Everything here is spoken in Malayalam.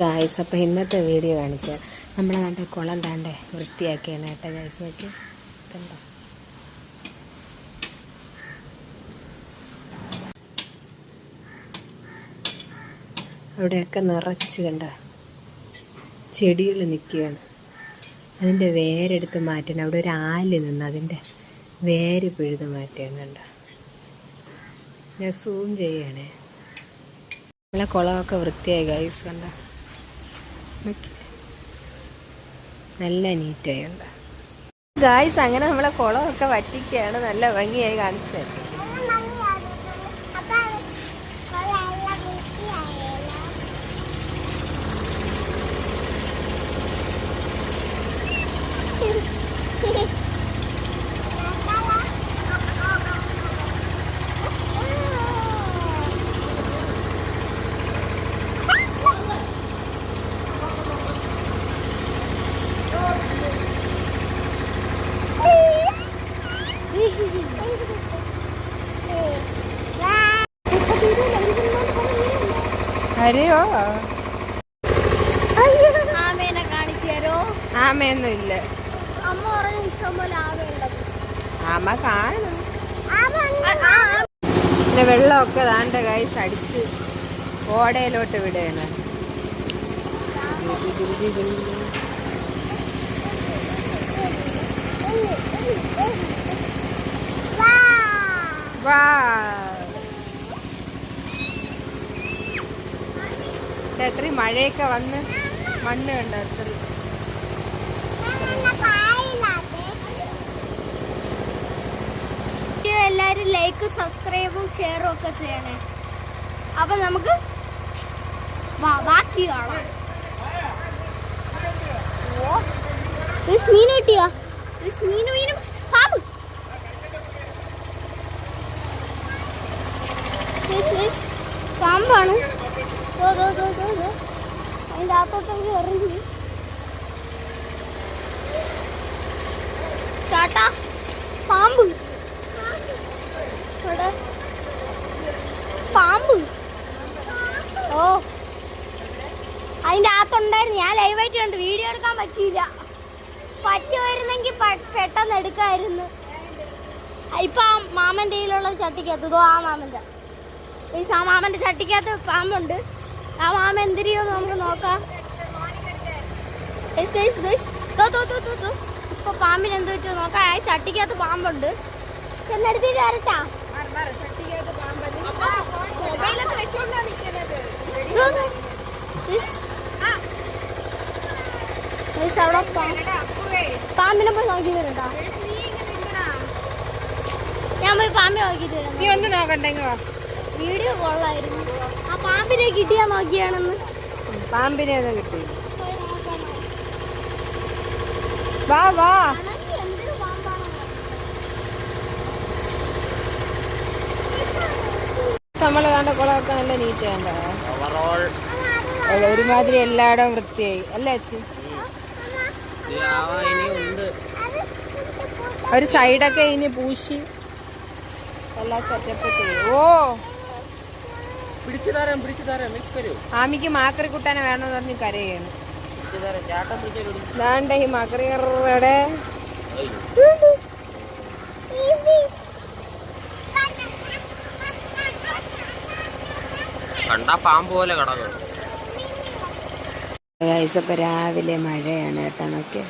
ഗായ്സ്, അപ്പോൾ ഇന്നത്തെ വീഡിയോ കാണിച്ചാൽ നമ്മൾ കണ്ട കുളം താണ്ടെ വൃത്തിയാക്കിയാണ് കേട്ടോ ഗായ്സ്. നോക്കി കണ്ടോ, അവിടെയൊക്കെ നിറച്ച് കണ്ട ചെടികൾ നിൽക്കുകയാണ്. അതിൻ്റെ വേരെടുത്ത് മാറ്റണം. അവിടെ ഒരു ആല് നിന്ന് അതിൻ്റെ വേര് പിഴുത് മാറ്റുകയാണ്. കണ്ട, ഞാൻ സൂം ചെയ്യണേ. നമ്മളെ കുളമൊക്കെ വൃത്തിയായി ഗായ്സ്. കണ്ട, നല്ല നീറ്റായി ഉണ്ട് ഗായ്സ്. അങ്ങനെ നമ്മളെ കുളമൊക്കെ വറ്റിക്കുകയാണ്. നല്ല ഭംഗിയായി കാണിച്ചു തരും. അരെയോ, ആമേനെ കാണിച്ചു തരോ? ആമയൊന്നും ഇല്ല. അമ്മ പറഞ്ഞ ഇഷ്ടം പോലെ ആമയുള്ളത്. ആമ കാണും. പിന്നെ വെള്ളമൊക്കെ ദാണ്ട ഗൈസ് അടിച്ച് ഓടയിലോട്ട് വിടുകയാണ്. വാ, എത്ര മഴയൊക്കെ വന്ന് മണ്ണ് കണ്ട എത്ര. എല്ലാരും ലൈക്ക് സബ്സ്ക്രൈബും ഷെയറും ഒക്കെ ചെയ്യണേ. അപ്പൊ നമുക്ക് ബാക്കി കാണാം. മീൻ കിട്ടിയോ? മീനും പാമ്പ്. പാമ്പാണ്. അതിൻ്റെ അകത്തോട്ടേക്ക് എറിഞ്ഞ് ചാട്ടാ പാമ്പ്. പാമ്പ് ഓ, അതിൻ്റെ അകത്തുണ്ടായിരുന്നു. ഞാൻ ലൈവായിട്ട് കണ്ടു, വീഡിയോ എടുക്കാൻ പറ്റിയില്ല. പറ്റുമായിരുന്നെങ്കിൽ പെട്ടെന്ന് എടുക്കായിരുന്നു. ഇപ്പൊ ആ മാമൻ്റെ കയ്യിലുള്ള ചട്ടിക്കകത്ത് ഇതോ, ആ മാമൻ്റെ മാമൻ്റെ ചട്ടിക്കകത്ത് പാമ്പുണ്ട്. ആ മാമ എന്തിരിയോന്ന് നമുക്ക് നോക്കാം. ഇപ്പൊ പാമ്പിന് എന്ത് വെച്ചോ നോക്കാം. ആ ചട്ടിക്കകത്ത് പാമ്പുണ്ട്. ചെന്നെടുത്തിട്ട് വരട്ടാ. പാമ്പിനെ പോയി നോക്കിട്ട് വരട്ടാ. ഞാൻ പോയി പാമ്പിനെ നോക്കിട്ട് വരാം. നീ ഒന്ന് നോക്കണ്ടെങ്കോ. വീഡിയോ കൊള്ളായിരുന്നു. ആ പാമ്പിനെ കിട്ടിയാ നോക്കിയാണെന്ന്. പാമ്പിനെ ഒന്നും കിട്ടി. വാ വാ. നമ്മള് കണ്ട കുളമൊക്കെ നല്ല നീറ്റ് കണ്ട. ഒരുമാതിരി എല്ലായിടവും വൃത്തിയായി അല്ലേ അച്ഛൻ? ഒരു സൈഡൊക്കെ ഇനി പൂശി എല്ലാ സെറ്റപ്പ് ചെയ്യും. ഓ, ആമിക്ക് മാക്കറി കുട്ടാനെ വേണമെന്ന് പറഞ്ഞ് കരയാണ്. ദാണ്ട ഈ മാക്കറിയുടെ കണ്ടാ പാമ്പ് പോലെ കിടക്കും. ഇപ്പൊ രാവിലെ മഴയാണ് കേട്ടോ. നോക്കിയാ